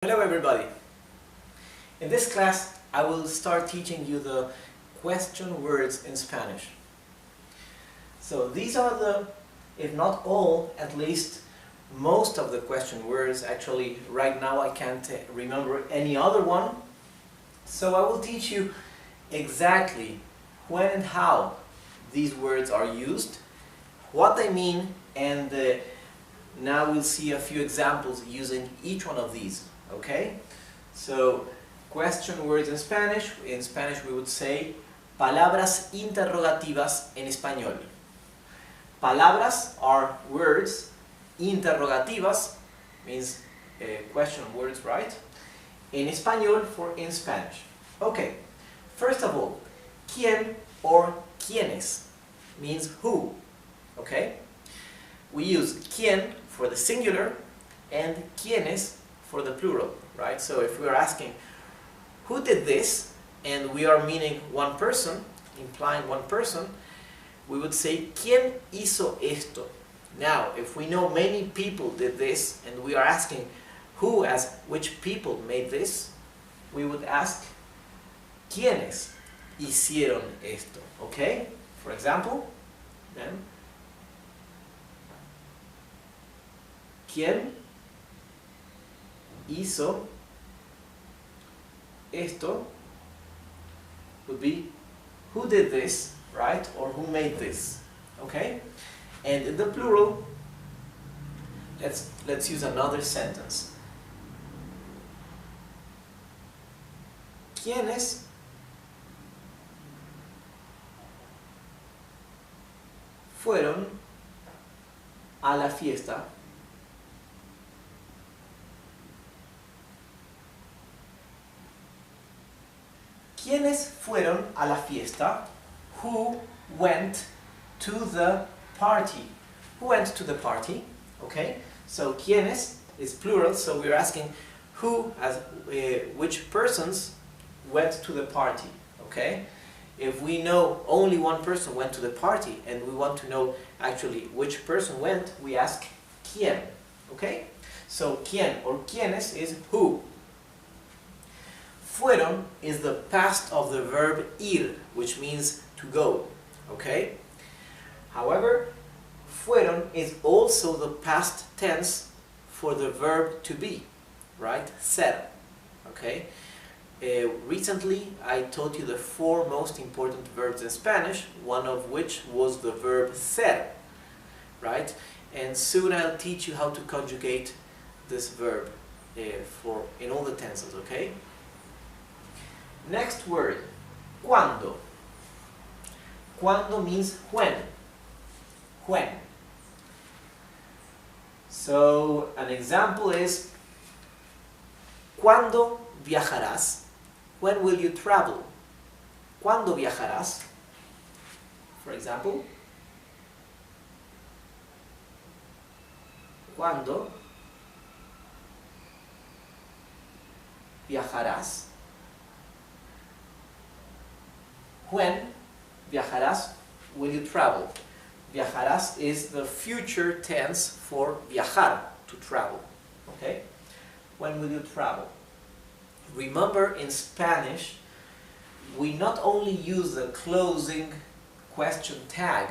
Hello everybody! In this class I will start teaching you the question words in Spanish. So these are the, if not all, at least most of the question words. Actually right now I can't remember any other one. So I will teach you exactly when and how these words are used, what they mean, and now we'll see a few examples using each one of these. Okay, so question words in Spanish. In Spanish we would say palabras interrogativas en español. Palabras are words, interrogativas means question words, right? En español for in Spanish. Okay, first of all, quién or quiénes means who. Okay, we use quién for the singular and quiénes for the plural, right? So if we are asking who did this and we are meaning one person, implying one person, we would say ¿Quién hizo esto? Now, if we know many people did this and we are asking who as which people made this, we would ask ¿Quiénes hicieron esto? Okay? For example, then ¿Quién hizo esto? Would be who did this, right? Or who made this, okay? And in the plural, let's use another sentence. ¿Quiénes fueron a la fiesta? ¿Quiénes fueron a la fiesta? Who went to the party? Who went to the party? Okay, so ¿quiénes is plural, so we're asking who as which persons went to the party. Okay, if we know only one person went to the party and we want to know actually which person went, we ask ¿quién? Okay, so ¿quién or quiénes is who. Fueron is the past of the verb ir, which means to go, okay? However, fueron is also the past tense for the verb to be, right? Ser, okay? Recently, I taught you the 4 most important verbs in Spanish, one of which was the verb ser, right? And soon I'll teach you how to conjugate this verb in all the tenses, okay? Next word, ¿cuándo? ¿Cuándo means when. When. So, an example is ¿Cuándo viajarás? When will you travel? ¿Cuándo viajarás? For example, ¿cuándo viajarás? When viajarás, will you travel? Viajarás is the future tense for viajar, to travel. Okay? When will you travel? Remember, in Spanish, we not only use the closing question tag,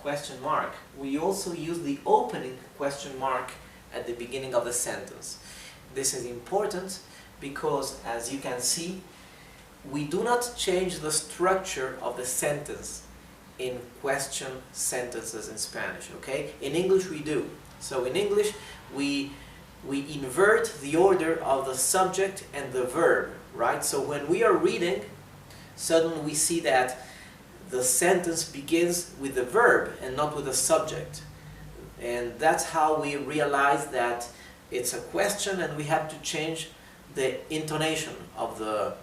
question mark, we also use the opening question mark at the beginning of the sentence. This is important because, as you can see, we do not change the structure of the sentence in question sentences in Spanish, okay? In English we do. So in English we invert the order of the subject and the verb, right? So when we are reading, suddenly we see that the sentence begins with the verb and not with the subject. And that's how we realize that it's a question and we have to change the intonation of the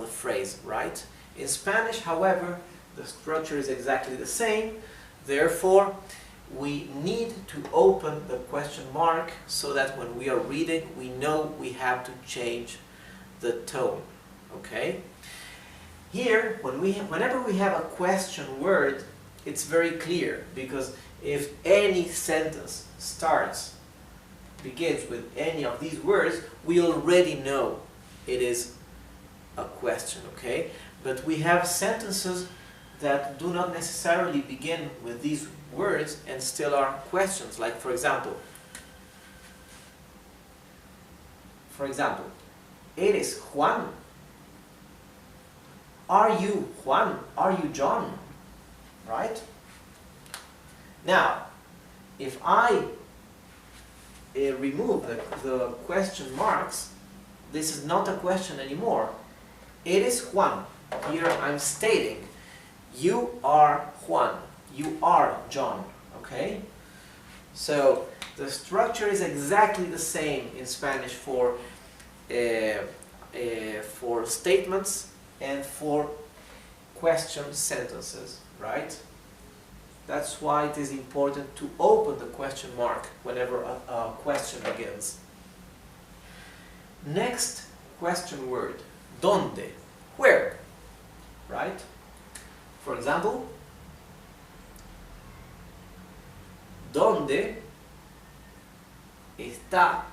phrase, right? In Spanish, however, the structure is exactly the same. Therefore, we need to open the question mark so that when we are reading, we know we have to change the tone, okay? Here, whenever we have a question word, it's very clear, because if any sentence starts begins with any of these words, we already know it is a question, okay? But we have sentences that do not necessarily begin with these words and still are questions. Like, for example, ¿eres Juan? Are you Juan? Are you John? Right? Now, if I remove the question marks, this is not a question anymore. ¿Eres Juan? Here I'm stating, you are Juan. You are John. Okay? So, the structure is exactly the same in Spanish for statements and for question sentences, right? That's why it is important to open the question mark whenever a question begins. Next question word, ¿dónde? Where? Right? For example, ¿dónde está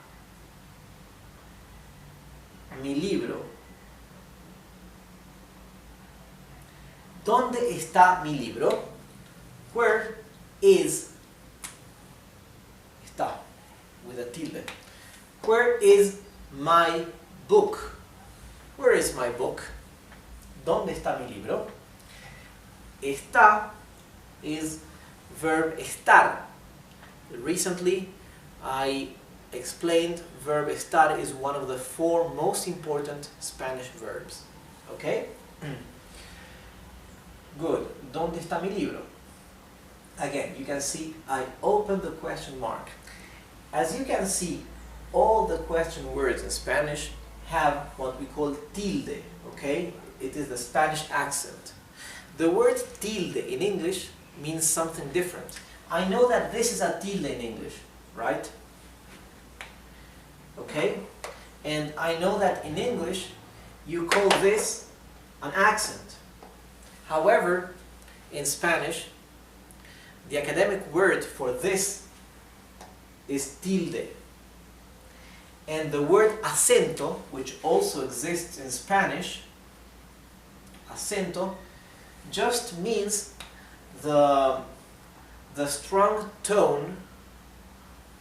mi libro? ¿Dónde está mi libro? Where is, está, with a tilde. Where is my book? Where is my book? ¿Dónde está mi libro? Está is verb estar. Recently, I explained verb estar is one of the 4 most important Spanish verbs. Okay? Good. ¿Dónde está mi libro? Again, you can see I opened the question mark. As you can see, all the question words in Spanish have what we call tilde. Okay? It is the Spanish accent. The word tilde in English means something different. I know that this is a tilde in English, right? Okay? And I know that in English you call this an accent. However, in Spanish, the academic word for this is tilde. And the word acento, which also exists in Spanish, acento, just means the strong tone,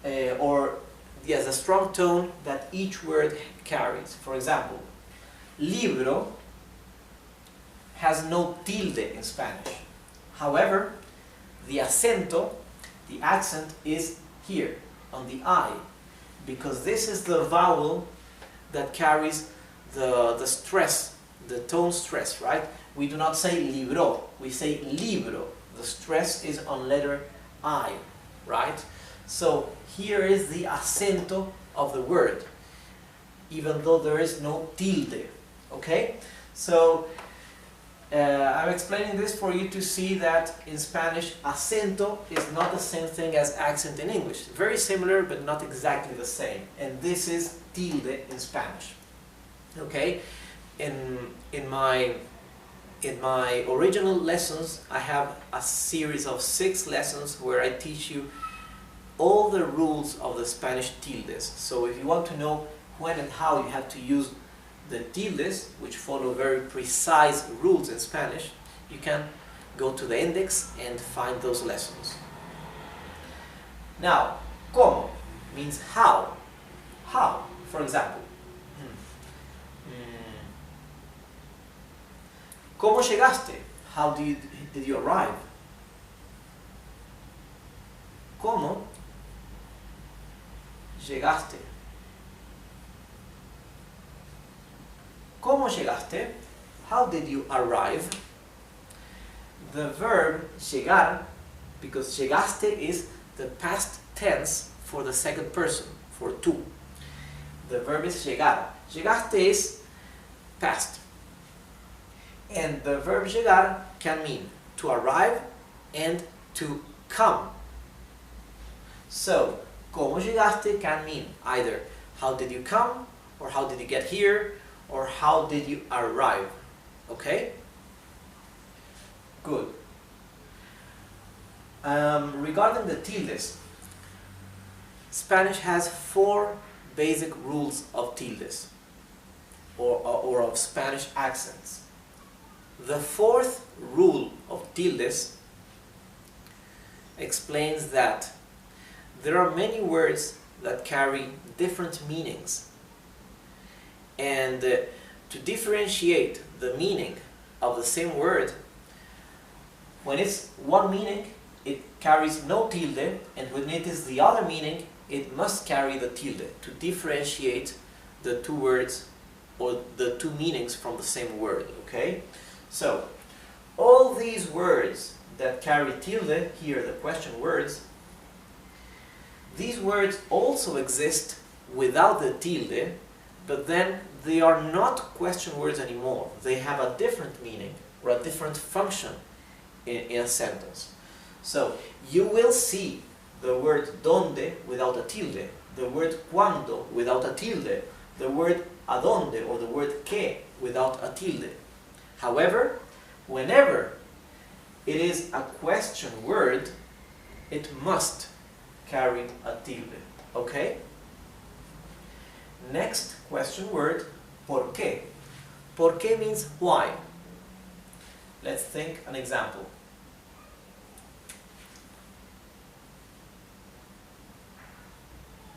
the strong tone that each word carries. For example, libro has no tilde in Spanish. However, the acento, the accent, is here on the I, because this is the vowel that carries the stress, the tone stress, right? We do not say libro, we say libro. The stress is on letter I, right? So here is the acento of the word, even though there is no tilde, okay? So I'm explaining this for you to see that in Spanish, acento is not the same thing as accent in English. Very similar, but not exactly the same. And this is tilde in Spanish. Okay? In my original lessons, I have a series of 6 lessons where I teach you all the rules of the Spanish tildes. So if you want to know when and how you have to use the tildes, which follow very precise rules in Spanish, you can go to the index and find those lessons. Now, ¿cómo? Means how. How, for example. ¿Cómo llegaste? How did you arrive? ¿Cómo llegaste? ¿Cómo llegaste? How did you arrive? The verb llegar, because llegaste is the past tense for the second person, for tú. The verb is llegar. Llegaste is past. And the verb llegar can mean to arrive and to come. So, ¿cómo llegaste? Can mean either how did you come, or how did you get here, or how did you arrive? Okay? Good. Regarding the tildes, Spanish has 4 basic rules of tildes, or of Spanish accents. The 4th rule of tildes explains that there are many words that carry different meanings, and to differentiate the meaning of the same word, when it's one meaning it carries no tilde, and when it is the other meaning it must carry the tilde to differentiate the 2 words or the 2 meanings from the same word. Okay, so all these words that carry tilde, here the question words, these words also exist without the tilde, but then they are not question words anymore. They have a different meaning or a different function in a sentence. So you will see the word donde without a tilde, the word cuando without a tilde, the word adonde or the word que without a tilde. However, whenever it is a question word, it must carry a tilde. Okay? Next question word, por qué. Por qué means why. Let's think an example.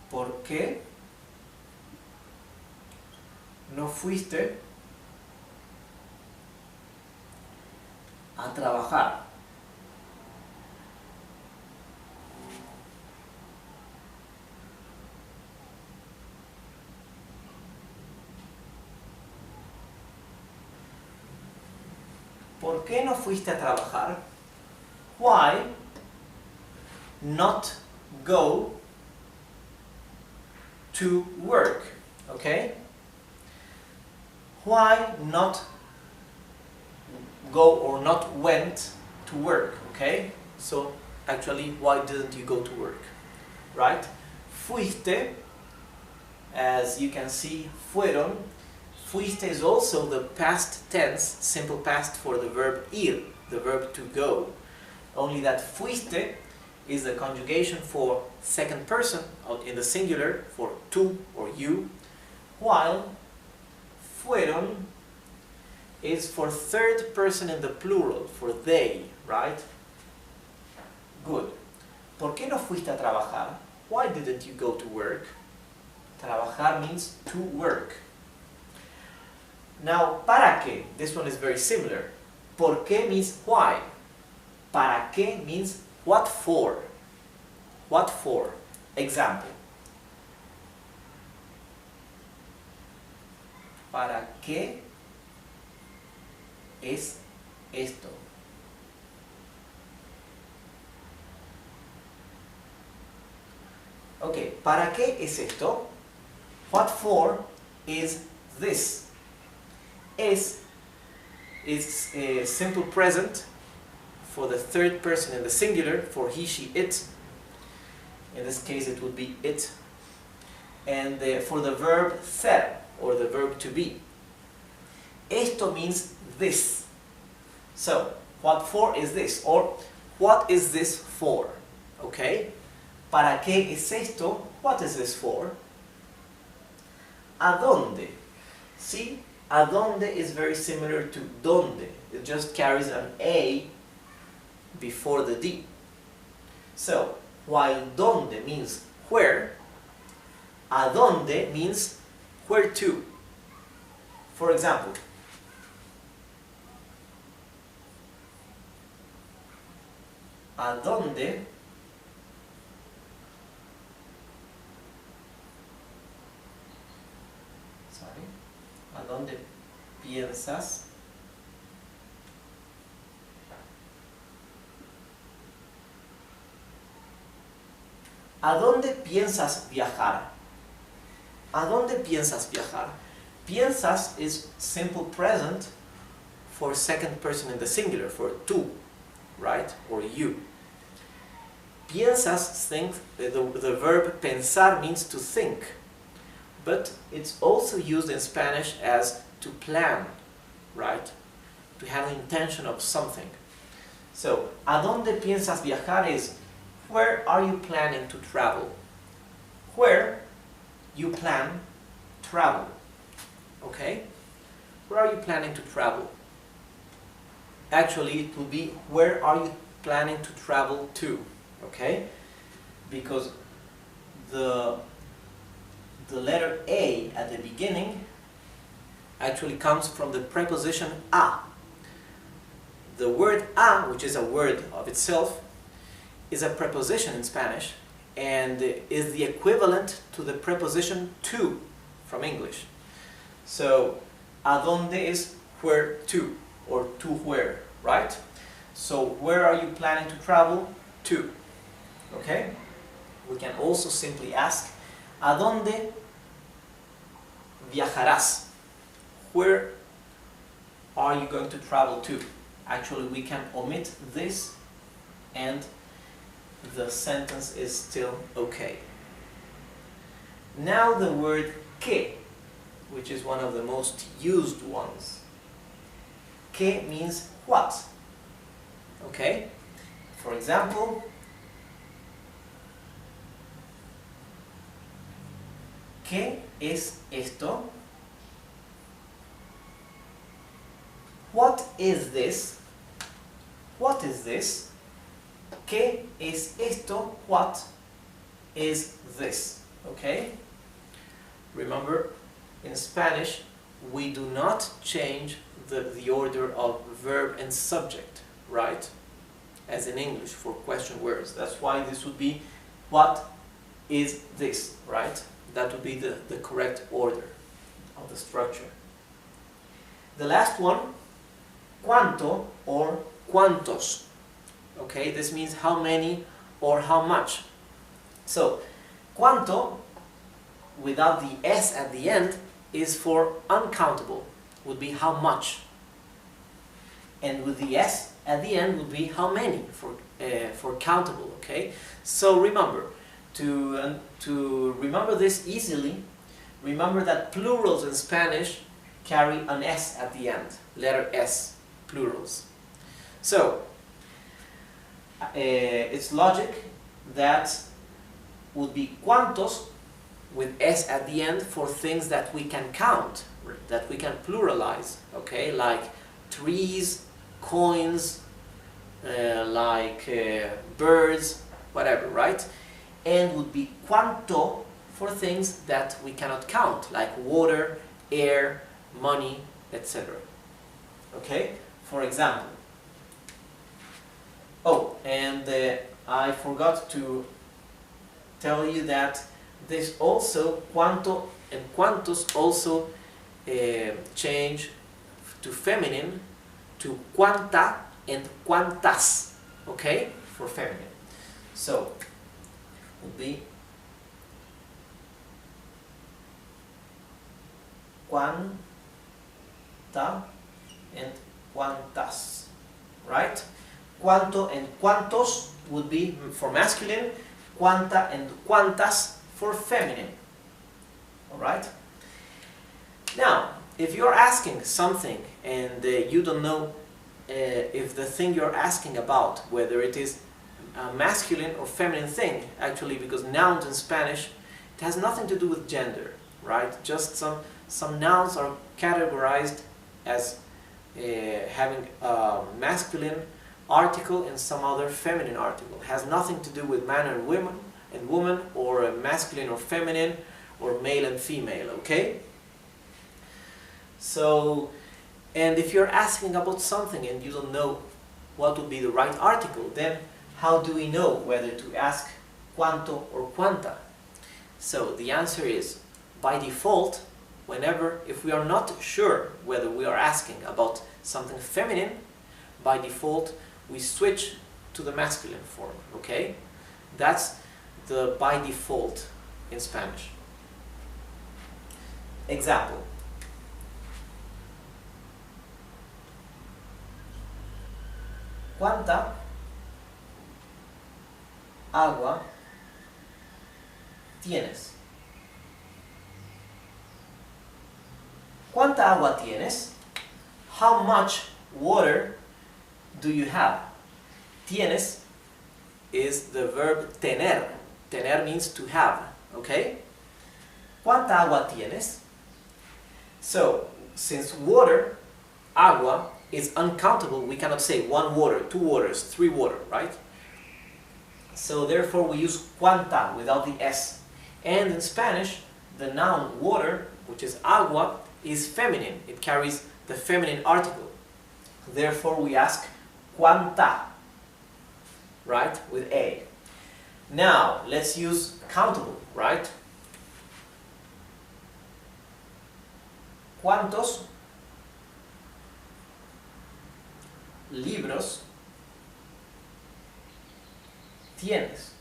¿Por qué no fuiste a trabajar? ¿Por qué no fuiste a trabajar? Why not go to work? Okay? Why not go or not went to work? Okay? So actually, why didn't you go to work? Right? Fuiste, as you can see, fueron. Fuiste is also the past tense, simple past for the verb ir, the verb to go. Only that fuiste is the conjugation for second person in the singular for tú or you, while fueron is for third person in the plural, for they, right? Good. ¿Por qué no fuiste a trabajar? Why didn't you go to work? Trabajar means to work. Now, ¿para qué? This one is very similar. ¿Por qué means why? ¿Para qué means what for? What for? Example. ¿Para qué es esto? Okay, ¿para qué es esto? What for is this? Es a simple present for the third person in the singular, for he, she, it. In this case it would be it. And for the verb ser, or the verb to be. Esto means this. So, what for is this? Or, what is this for? Okay? ¿Para qué es esto? What is this for? ¿A dónde? See? ¿A dónde is very similar to donde. It just carries an A before the D. So, while donde means where, ¿a dónde means where to? For example, ¿a dónde ¿a dónde piensas ¿a dónde piensas viajar? ¿A dónde piensas viajar? Piensas is simple present for second person in the singular, for tú, right? Or you. Piensas, the verb pensar means to think, but it's also used in Spanish as to plan, right? To have an intention of something. So, ¿a dónde piensas viajar is where are you planning to travel? where you plan travel. Okay? Where are you planning to travel? Actually, it will be where are you planning to travel to? Okay? Because the letter A at the beginning actually comes from the preposition a. The word a, which is a word of itself, is a preposition in Spanish and is the equivalent to the preposition to from English. So, a donde is where to, or to where, right? So, where are you planning to travel to? Okay? We can also simply ask, ¿a dónde viajarás? Where are you going to travel to? Actually, we can omit this and the sentence is still okay. Now the word que, which is one of the most used ones. Que means what? Okay? For example, ¿qué es esto? What is this? What is this? ¿Qué es esto? What is this? Okay? Remember, in Spanish, we do not change the order of verb and subject, right? As in English for question words. That's why this would be, what is this, right? That would be the correct order of the structure. The last one, cuánto or cuántos. Okay, this means how many or how much. So, cuánto, without the S at the end, is for uncountable, would be how much. And with the S at the end would be how many, for countable, okay? So remember, to remember this easily, remember that plurals in Spanish carry an S at the end, letter S, plurals. So, it's logic that would be cuántos with S at the end for things that we can count, that we can pluralize, okay? Like trees, coins, birds, whatever, right? And would be cuánto for things that we cannot count, like water, air, money, etc. Okay? For example. Oh, and I forgot to tell you that this also, cuánto and cuántos also change to feminine to cuánta and cuántas, okay? For feminine. So, would be cuánta and cuántas, right? Cuánto and cuántos would be for masculine, cuánta and cuántas for feminine. Alright? Now, if you're asking something and you don't know if the thing you're asking about, whether it is a masculine or feminine thing, actually, because nouns in Spanish, it has nothing to do with gender, right? Just some nouns are categorized as having a masculine article and some other feminine article. It has nothing to do with man and woman, or masculine or feminine, or male and female, okay? So, and if you're asking about something and you don't know what would be the right article, then how do we know whether to ask cuánto or cuánta? So the answer is, by default, if we are not sure whether we are asking about something feminine, by default we switch to the masculine form, okay? That's the by default in Spanish. Example. ¿Cuánta agua tienes? ¿Cuánta agua tienes? How much water do you have? Tienes is the verb tener. Tener means to have. okay? ¿Cuánta agua tienes? So, since water, agua, is uncountable, we cannot say 1 water, 2 waters, 3 water, right? So therefore we use cuánta without the S. And in Spanish, the noun water, which is agua, is feminine. It carries the feminine article. Therefore we ask cuánta, right, with A. Now, let's use countable, right? ¿Cuántos libros tienes?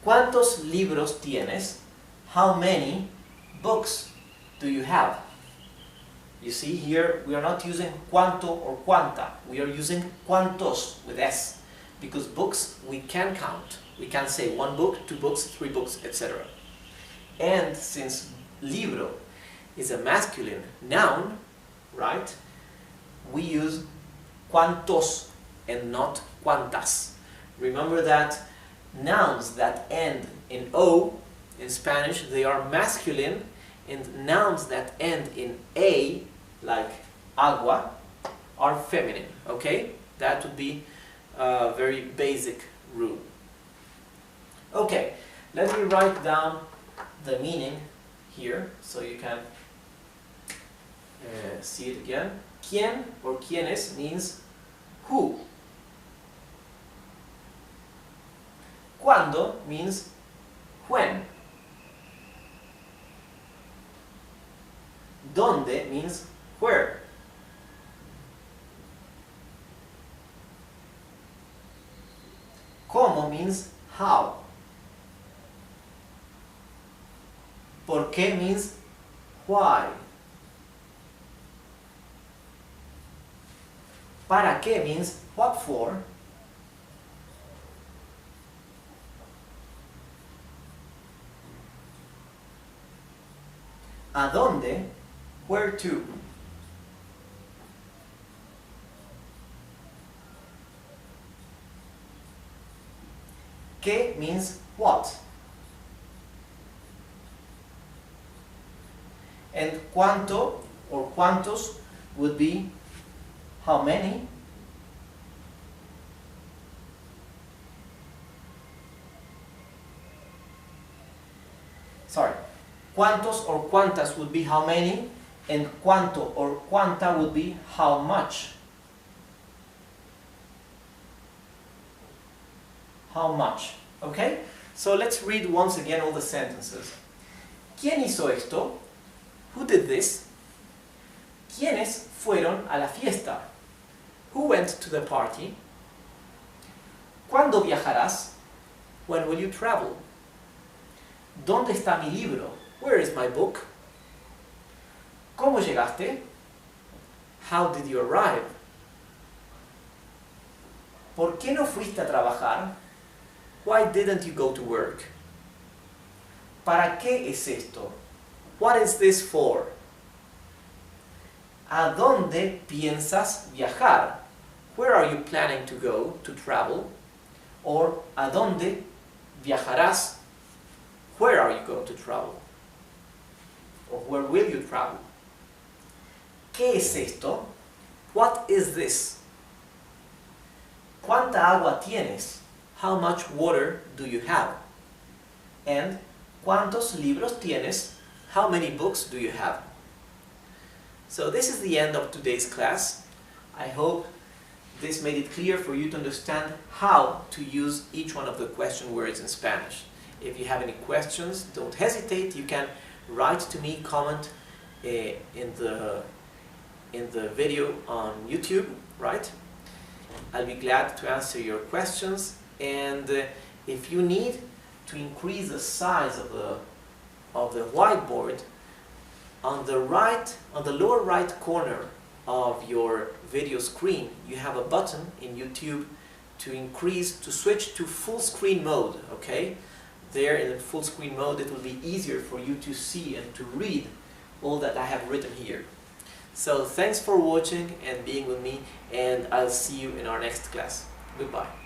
¿Cuántos libros tienes? How many books do you have? You see, here we are not using cuánto or cuánta. We are using cuántos with S. Because books we can count. We can say 1 book, 2 books, 3 books, etc. And since libro is a masculine noun, right, we use cuántos and not cuántas. Remember that nouns that end in O in Spanish, they are masculine, and nouns that end in A, like agua, are feminine, okay? That would be a very basic rule. Okay, let me write down the meaning here so you can see it again. ¿Quién or quiénes means who. ¿Cuándo means when. ¿Dónde means where. ¿Cómo means how. ¿Por qué means why. ¿Para qué means what for. ¿A dónde? Where to. ¿Qué means what. And cuánto or cuántos would be how many. Sorry. Cuántos or cuántas would be how many, and cuánto or cuánta would be how much. How much. Okay? So let's read once again all the sentences. ¿Quién hizo esto? Who did this? ¿Quiénes fueron a la fiesta? Who went to the party? ¿Cuándo viajarás? When will you travel? ¿Dónde está mi libro? Where is my book? ¿Cómo llegaste? How did you arrive? ¿Por qué no fuiste a trabajar? Why didn't you go to work? ¿Para qué es esto? What is this for? ¿A dónde piensas viajar? Where are you planning to go, to travel? Or ¿a dónde viajarás? Where are you going to travel? Or where will you travel? ¿Qué es esto? What is this? ¿Cuánta agua tienes? How much water do you have? And ¿cuántos libros tienes? How many books do you have? So this is the end of today's class. I hope this made it clear for you to understand how to use each one of the question words in Spanish. If you have any questions, don't hesitate. You can write to me, comment in the video on YouTube, right? I'll be glad to answer your questions. And if you need to increase the size of the whiteboard, on the lower right corner of your video screen, you have a button in YouTube to switch to full screen mode, okay? There in the full screen mode, it will be easier for you to see and to read all that I have written here. So thanks for watching and being with me, and I'll see you in our next class. Goodbye.